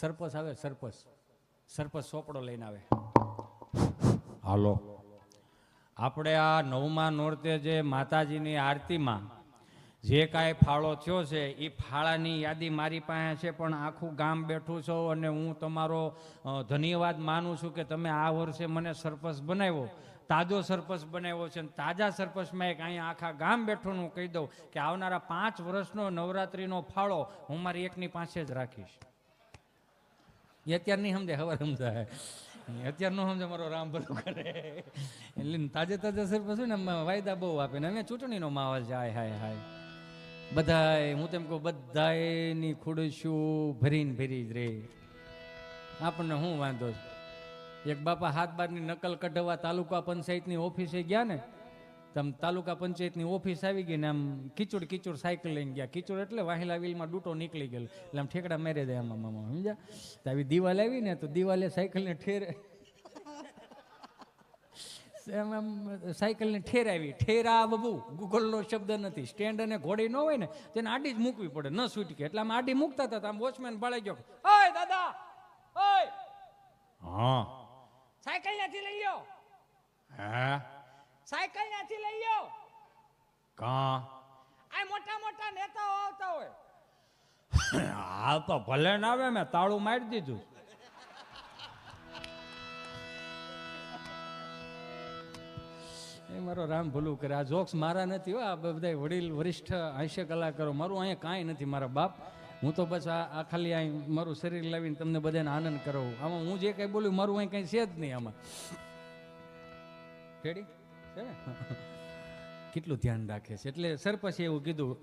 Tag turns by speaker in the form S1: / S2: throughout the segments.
S1: સરપસ આવે, સરપસ સોપડો લઈને આવે. હાલો, આપણે આ નવમા નોરતે જે માતાજીની આરતીમાં જે કાંઈ ફાળો થયો છે એ ફાળાની યાદી મારી પાસે છે, પણ આખું ગામ બેઠું છો અને હું તમારો ધન્યવાદ માનું છું કે તમે આ વર્ષે મને સરપંચ બનાવ્યો, તાજો સરપંચ બનાવ્યો છે. તાજા સરપંચમાં એક અહીંયા આખા ગામ બેઠું હું કહી દઉં કે આવનારા 5 વર્ષનો નવરાત્રિનો ફાળો હું મારી એકની પાસે જ રાખીશ. એ અત્યારે નહીં સમજે, ખબર સમજાય અત્યારે ન સમજે, મારો રામ ભલું કરે. એટલે તાજા સરપંચ ને વાયદા બહુ આપે ને અમે ચૂંટણીનો માહોલ છે. હાય હાય બધાય, હું તેમ કહું બધાયની ખુડશું ભરી જ રે. આપણને શું વાંધો છે? એક બાપા 7-12ની નકલ કઢાવવા તાલુકા પંચાયતની ઓફિસે ગયા ને, તમ તાલુકા પંચાયતની ઓફિસ આવી ગઈ ને આમ કીચડ સાયકલ લઈને ગયા. કીચડ એટલે વાહિલા વ્હીલમાં ડૂટો નીકળી ગયેલો એટલે આમ ઠેકડા મેરે દે આમાં મામા, સમજ્યા? તો આવી દિવાલ આવી ને તો દિવાલે સાયકલને સાયકલને ઠેરાવી. ઠેરા બબુ ગૂગલનો શબ્દ નથી. સ્ટેન્ડ અને ઘોડી ન હોય ને તેને આડી જ મૂકવી પડે, ન છૂટકે. એટલે આમ આડી મૂકતા હતા, આમ વોચમેન ભાળાઈ ગયો, ઓય દાદા ઓય, હા સાયકલ ત્યાંથી લઈ લો. હા સાયકલ ત્યાંથી લઈ લો. કા આ મોટા નેતાઓ આવતા હોય. હા તો ભલે ના આવે, મેં તાળું મારી દીધું. એ મારો રામ ભલું કરે. આ જોક્સ મારા નથી હો, આ બધા વડીલ વરિષ્ઠ હાસ્ય કલાકારો. મારું અહીંયા કાંઈ નથી મારા બાપ. હું તો બસ આ ખાલી અહીં મારું શરીર લાવીને તમને બધાને આનંદ કરાવું. આમાં હું જે કંઈ બોલ્યું મારું અહીં કંઈ છે જ નહીં આમાં. રેડી છે ને? કેટલું ધ્યાન રાખે છે. એટલે સરપંચે એવું કીધું,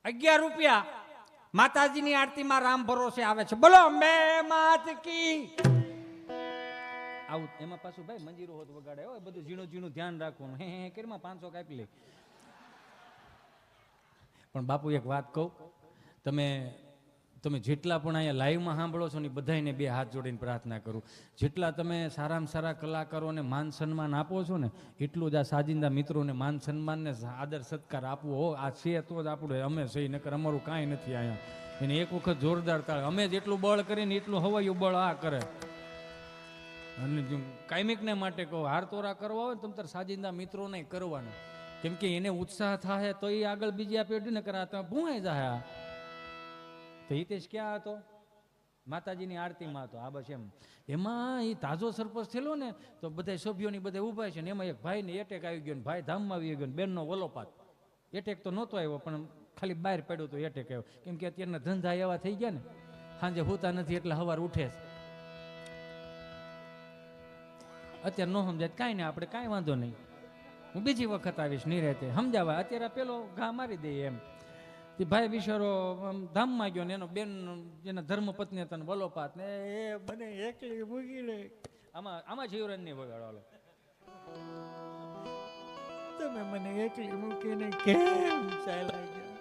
S1: 11 રૂપિયા માતાજીની આરતીમાં રામ ભરોસે આવે છે, બોલો અંબે માત કી. આવું એમાં પાછું ભાઈ મંજીરો હોત વગાડે હોય, બધું ઝીણું ધ્યાન રાખવાનું. હે કેરમાં 500 કાપી લે. પણ બાપુ એક વાત કહું, તમે જેટલા પણ અહીંયા લાઈવમાં સાંભળો છો ને બધાને 2 હાથ જોડીને પ્રાર્થના કરું, જેટલા તમે સારામાં સારા કલાકારોને માન સન્માન આપો છો ને એટલું જ આ સાજિંદા મિત્રોને માન સન્માન ને આદર સત્કાર આપવો હો. આ છે તો જ આપણું અમે સહી, નકર અમારું કાંઈ નથી અહીંયા. એને એક વખત જોરદાર તાળ. અમે જેટલું બળ કરીને એટલું હવાયું બળ આ કરે. અને કાયમિકને માટે કહો, હાર તોરા કરવા હોય ને તમે સાજિંદા મિત્રોને કરવાના, કેમ કે એને ઉત્સાહ થાય તો એ આગળ બીજી આ પેઢીને કરા તમે ભૂંવાઈ જાય. તો હિતેશ ક્યાં હતો? માતાજીની આરતીમાં હતો. આ બસ એમાં એ તાજો સરપંચ થયેલો ને તો બધા સભ્યોની બધા ઊભા છે ને એમાં એક ભાઈને એટેક આવી ગયો ને ભાઈ ધામમાં આવી ગયો ને બેનનો વલોપાત. એટેક તો નહોતો આવ્યો પણ ખાલી બહાર પડ્યો તો એટેક આવ્યો, કેમ કે અત્યારના ધંધા એવા થઈ ગયા ને, સાંજે હોતા નથી એટલે સવાર ઉઠે છે. અત્યારે ન સમજાય કાંઈ નહીં, આપણે કાંઈ વાંધો નહીં, હું બીજી વખત આવીશ નહીં રહેતે સમજાવવા. અત્યારે પેલો ઘા મારી દઈએ એમ. ભાઈ બિચારો ધામમાં ગયો ને એનો બેન જેના ધર્મપત્ની હતા ને વલોપાત ને એ મને એકલી મૂકી લે. આમાં જીવરન નહીં વગાડો, તમે મને એકલી મૂકીને કેમ ચાલ્યા ગયા?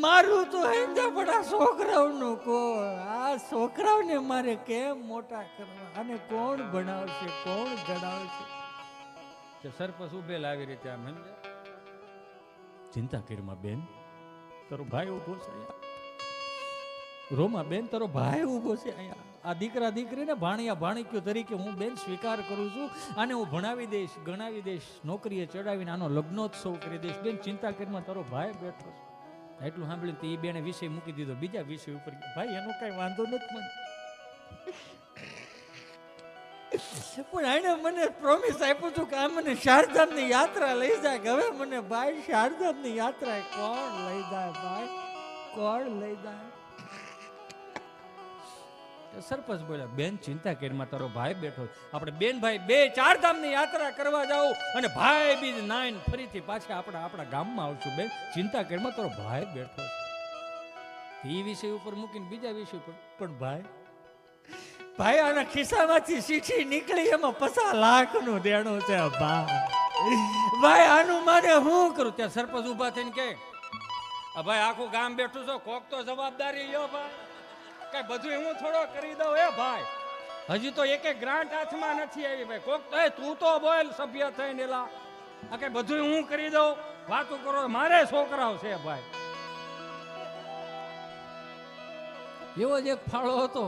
S1: મારું તો હેંજા પડા છોકરાઓનું કો, આ છોકરાઓને મારે કેમ મોટા કરવા, અને કોણ ભણાવશે કોણ ગણાવશે? સરપંચ ઉભેલા આવી રીતે આમ સમજે, ચિંતા કરીમાં બેન તારો ભાઈ ઉભો છે અહીંયા. રોમા બેન તારો ભાઈ ઉભો છે અહીંયા. આ દીકરા દીકરીને ભાણિયા ભાણિક્યો તરીકે હું બેન સ્વીકાર કરું છું, અને હું ભણાવી દઈશ, ગણાવી દઈશ, નોકરીએ ચડાવીને આનો લગ્નોત્સવ કરી દઈશ. બેન ચિંતા કરીમાં તારો ભાઈ બેઠો છે. એટલું સાંભળ્યું એ બેને વિષય મૂકી દીધો, બીજા વિષય ઉપર. ભાઈ એનો કઈ વાંધો નથી મને, પણ આને મને પ્રોમિસ આપ્યું હતું કે આ મને શારદામની યાત્રા લઈ જાય. હવે મને ભાઈ શારદામની યાત્રા કોણ લઈ જાય? ભાઈ કોણ લઈ જાય? સરપંચ બોલ્યા, બેન ચિંતા કરીમાં તારો ભાઈ બેઠો, આપણે બેન ભાઈ 2-4 ધામની યાત્રા કરવા જાવ અને ભાઈ બીજ 9 ફરીથી પાછા આપણા ગામમાં આવશું. બેન ચિંતા કરીમાં તારો ભાઈ બેઠો છે. એ વિષય ઉપર મૂકીને બીજા વિષય ઉપર, પણ ભાઈ આના ખિસ્સામાંથી ચીઠી નીકળી એમાં 50 લાખનું દેણું છે. ભાઈ આનું મારે શું કરું? ત્યાં સરપંચ ઉભા થઈને કે, ભાઈ આખું ગામ બેઠું છો, કોક તો જવાબદારી લ્યો ભાઈ, કઈ બધું હું થોડો કરી દઉં? એ ભાઈ હજી તો એક ગ્રાન્ટ હાથમાં નથી આવી. ભાઈ કોક તો તું તો બોલ સભ્ય થઈને એલા, આ કઈ બધું હું કરી દઉં? વાતો કરો, મારે છોકરાઓ છે ભાઈ. એવો જ એક ફાળો હતો.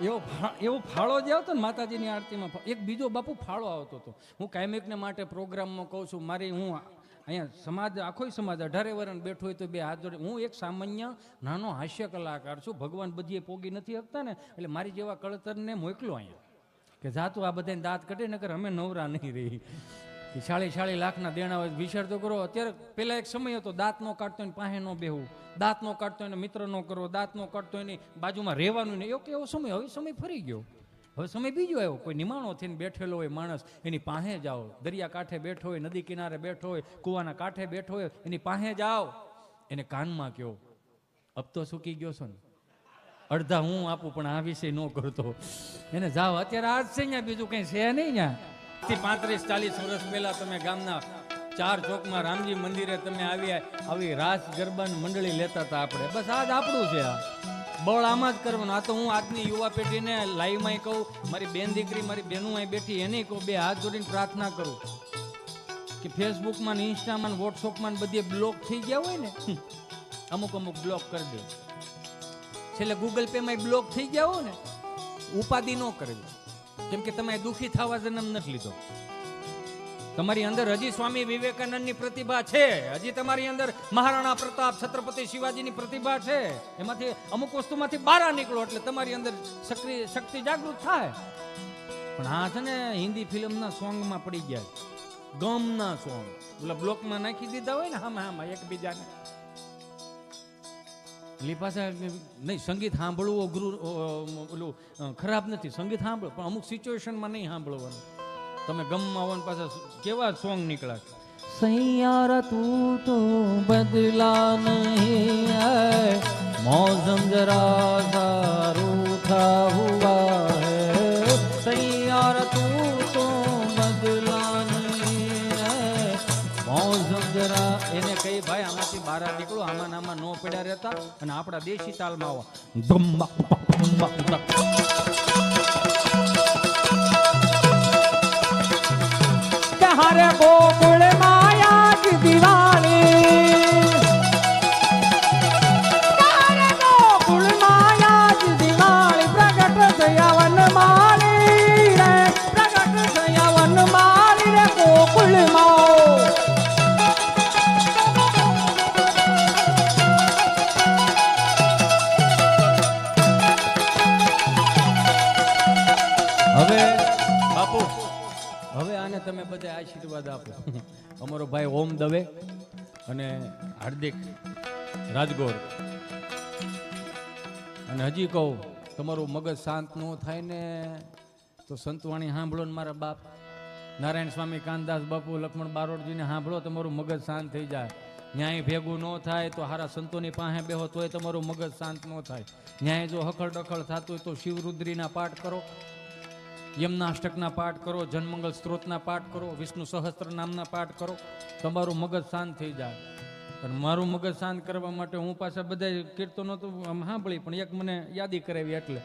S1: એવો ફાળો જે આવતો ને માતાજીની આરતીમાં, એક બીજો બાપુ ફાળો આવતો હતો. હું કાયમિકને માટે પ્રોગ્રામમાં કહું છું, હું અહીંયા સમાજ, આખો સમાજ 18 વર્ષ બેઠો હોય તો બે હાથ જોડે. હું એક સામાન્ય નાનો હાસ્ય કલાકાર છું. ભગવાન બધીએ પોગી નથી શકતા ને, એટલે મારી જેવા કળતરને મોકલો અહીંયા કે જાતું આ બધાને દાંત કઢે નકર અમે નવરા નહીં રહી. 40 લાખના દેણા હોય, વિચાર તો કરો. અત્યારે પેલા એક સમય હતો, દાંત નો કાઢતો એને પાસે નો બેહવું, દાંત નો કાઢતો એને મિત્ર નો કરવો, દાંત નો કાઢતો એની બાજુમાં રહેવાનું નહીં. એવો સમય. હવે સમય ફરી ગયો. હવે સમય બીજો આવ્યો. કોઈ નિમાણો થઈને બેઠેલો હોય માણસ, એની પાસે જાઓ. દરિયા કાંઠે બેઠો હોય, નદી કિનારે બેઠો હોય, કુવાના કાંઠે બેઠો હોય, એની પાસે જાઓ, એને કાનમાં કહો, અબ તો સૂકી ગયો છો ને, અડધા હું આપું પણ આ વિષય ન કરતો. એને જાઓ. અત્યારે આજ છે અહીંયા, બીજું કઈ છે નહીં. ત્યાં 35-40 વર્ષ પહેલા તમે ગામના 4 ચોકમાં રામજી મંદિરે તમે આવી રાસ ગરબાની મંડળી લેતા હતા આપણે. બસ આજ આપણું છે. આ બળ આમાં જ કરવાનું. આ તો હું આજની યુવા પેઢીને લાઈવમાં કહું, મારી બેન દીકરી, મારી બહેનું અહીં બેઠી એને કહું, બે હાથ જોડીને પ્રાર્થના કરું કે ફેસબુકમાં ને ઇન્સ્ટામાં વોટ્સઅપમાં બધે બ્લોક થઈ ગયા હોય ને, અમુક બ્લોક કરી દે. છેલ્લે ગૂગલ પે માં બ્લોક થઈ ગયા હોય ને, ઉપાધિ ન કરવી. કેમ કે તમે દુઃખી થવા જન્મ નથી લીધો. તમારી અંદર હજી સ્વામી વિવેકાનંદની પ્રતિભા છે, હજી તમારી અંદર મહારાણા પ્રતાપ, છત્રપતિ શિવાજીની પ્રતિભા છે. એમાંથી અમુક વસ્તુમાંથી બહાર નીકળો એટલે તમારી અંદર શક્તિ જાગૃત થાય. પણ આ છે ને હિન્દી ફિલ્મના સોંગમાં પડી ગયા, ગમના સોંગ ઓલા બ્લોકમાં નાખી દીધા હોય ને હામાં એકબીજાને. એટલે પાછા નહીં, સંગીત સાંભળવું અઘરું, ઓલું ખરાબ નથી, સંગીત સાંભળો પણ અમુક સિચ્યુએશનમાં નહીં સાંભળવાનું. તમે ગમમાં આવવાનું પાછા કેવા સોંગ નીકળ્યા. સૈયારા તું તો બદલા નહીં હૈ, મૌસમ જરા સા રૂઠા હુઆ હૈ, સૈયારા તું તો બદલા નહીં હૈ, મૌસમ જરા. એને કઈ ભાઈ આમાંથી બહાર નીકળો, આમાં નો પડ્યા રહેતા અને આપણા દેશી તાલમાં આવો. हरे गोकुल माया की दिवाली, हरे गोकुल माया की दिवाली, प्रगट थया वनमाली रे, प्रगट थया वनमाली रे गोकुल माओ. હવે બાપુ, હવે આને તમે બધા આશીર્વાદ આપો. અમારો ભાઈ ઓમ દવે અને હાર્દિક રાજગોર. અને હજી કહું, તમારું મગજ શાંત ન થાય ને તો સંતવાણી સાંભળો ને મારા બાપ નારાયણ સ્વામી, કાનદાસ બાપુ, લક્ષ્મણ બારોટજીને સાંભળો, તમારું મગજ શાંત થઈ જાય. ન્યાય ભેગું ન થાય તો હારા સંતોની પાસે બેહો તોય તમારું મગજ શાંત ન થાય. ન્યાય જો હખડ ડખડ થતું હોય તો શિવરુદ્રીના પાઠ કરો, યમના અષ્ટકના પાઠ કરો, જનમંગલ સ્ત્રોતના પાઠ કરો, વિષ્ણુ સહસ્ત્ર નામના પાઠ કરો, તમારું મગજ શાંત થઈ જાય. અને મારું મગજ શાંત કરવા માટે હું પાછા બધા કીર્તનો તો સાંભળી, પણ એક મને યાદી કરાવી. એટલે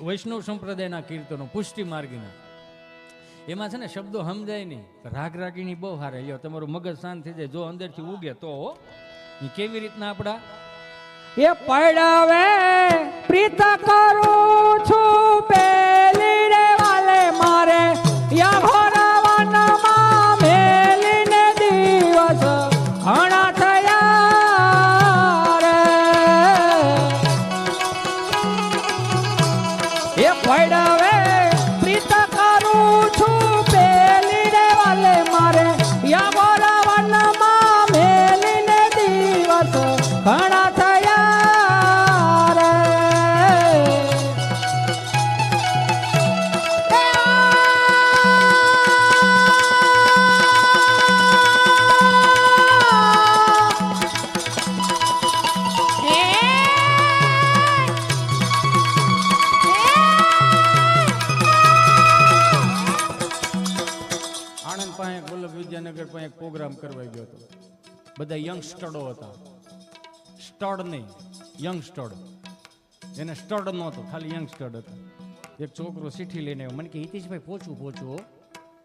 S1: વૈષ્ણવ સંપ્રદાયના કીર્તનો, પુષ્ટિ માર્ગીના, એમાં છે ને શબ્દો સમજાય નહીં, રાગ રાગીણી બહુ હારે. લ્યો, તમારું મગજ શાંત થઈ જાય જો અંદરથી ઉગે તો. એ કેવી રીતના આપણા એ પડાવે પ્રીત કરું છું પેલી રે વાલે મારે, યા ભરવનમાં મેલીને દિવસ ઘણા થયા રે. એ પડાવે પ્રીત કરું છું પેલી રે વાલે મારે, યા ભરવનમાં મેલીને દિવસ ઘણા થયા. વિદ્યાનગર પણ એક પ્રોગ્રામ કરવા ગયો હતો. બધા યંગસ્ટરો હતા, સ્ટડ નહીં, યંગસ્ટર. એને સ્ટડ નહોતો, ખાલી યંગસ્ટર હતો. એક છોકરો ચીઠી લઈને આવ્યો, મને કે હિતેશભાઈ પોચું.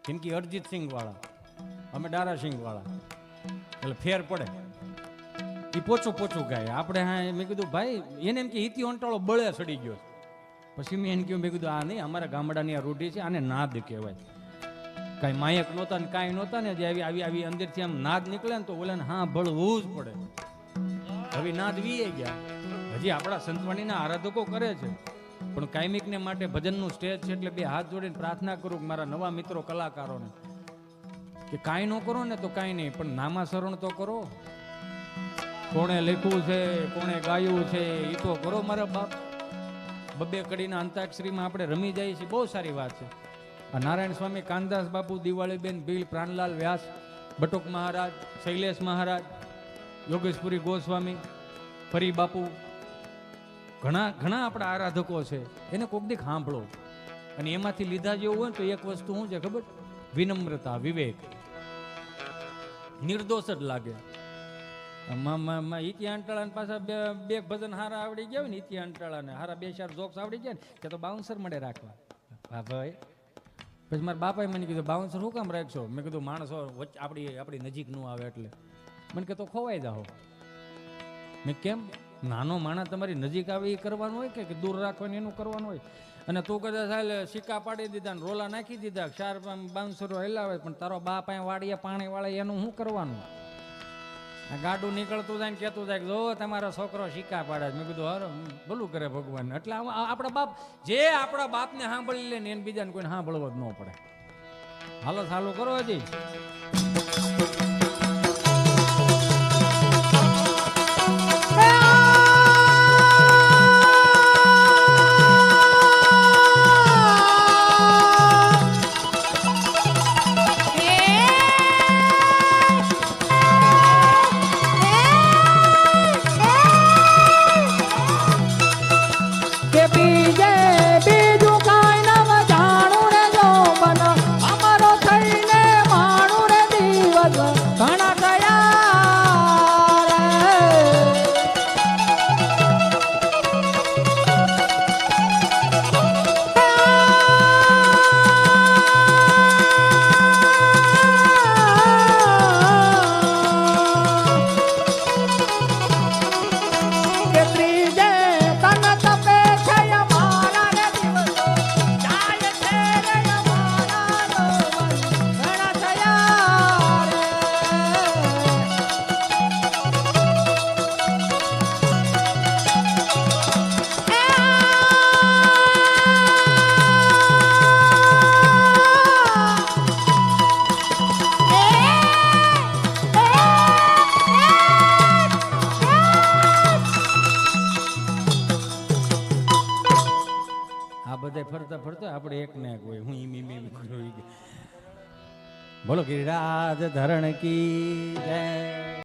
S1: કેમ કે અરિજીત સિંહ વાળા, અમે દારા સિંહ વાળા, એટલે ફેર પડે. એ પોચું પોચું ગાય. આપણે હા મેં કીધું ભાઈ એને એમ કે ઈતી અંટાળો બળે સડી ગયો. પછી મેં એને કહ્યું, મેં કીધું આ નહીં, અમારા ગામડાની આ રૂઢી છે, આને નાદ કહેવાય. કાંઈ માયક નહોતા ને કાંઈ નહોતા ને, જે આવી આવી આવી અંદરથી આમ નાદ નીકળે ને તો ઓલાને હા બળવું જ પડે. હવે નાદ વીએ ગયા. હજી આપણા સંતવાણીના આરાધકો કરે છે, પણ કાયમિકને માટે ભજનનું સ્ટેજ છે એટલે બે હાથ જોડીને પ્રાર્થના કરું કે મારા નવા મિત્રો કલાકારોને કે કાંઈ ન કરો ને તો કાંઈ નહીં, પણ નામાસરણ તો કરો. કોણે લખ્યું છે, કોણે ગાયું છે એ તો કરો મારા બાપ. બબે કડીના અંતાક્ષરીમાં આપણે રમી જઈએ છીએ, બહુ સારી વાત છે. આ નારાયણ સ્વામી, કાનદાસ બાપુ, દિવાળીબેન ભીલ, પ્રાણલાલ વ્યાસ, બટુક મહારાજ, શૈલેષ મહારાજ, યોગેશપુરી ગોસ્વામી, ફરી બાપુ, ઘણા ઘણા આપણા આરાધકો છે. એને કોક દીક સાંભળો. અને એમાંથી લીધા જેવું હોય ને તો એક વસ્તુ શું છે ખબર? વિનમ્રતા, વિવેક, નિર્દોષ જ લાગે. ઈતિ અંટાળા પાછા બે ભજન હારા આવડી ગયા હોય ને, ઈતિ અંટાળા હારા 2-4 જોક્સ આવડી ગયા ને કે તો બાઉન્સર મળે રાખવા. હા ભાઈ. પછી મારા બાપાએ મને કીધું બાઉન્સર શું કામ રાખશો? મેં કીધું માણસો આપણી નજીક નું આવે એટલે. મને કે તો ખોવાઈ જાઓ. મેં કેમ? નાનો માણસ તમારી નજીક આવે એ કરવાનું હોય કે દૂર રાખવાનું એનું કરવાનું હોય. અને તું કદાચ હાલ સિક્કા પાડી દીધા ને રોલા નાખી દીધા, 4 બાઉન્સરો હેલાવે, પણ તારો બાપ અહીંયા વાડીએ પાણી વાળે એનું શું કરવાનું? આ ગાડું નીકળતું જાય ને કહેતું જાય જો તમારો છોકરો સિક્કા પાડે. મેં કીધું હર ભલું કરે ભગવાન. એટલે આપણા બાપ જે આપણા બાપને સાંભળી લે ને એને બીજાને કોઈને સાંભળવો જ ન પડે. હાલો ચાલુ કરો હજી. ફરતા ફરતા આપણે એક ને એક હોય. હું બોલો ગિરિરાજ ધરણ કી જય.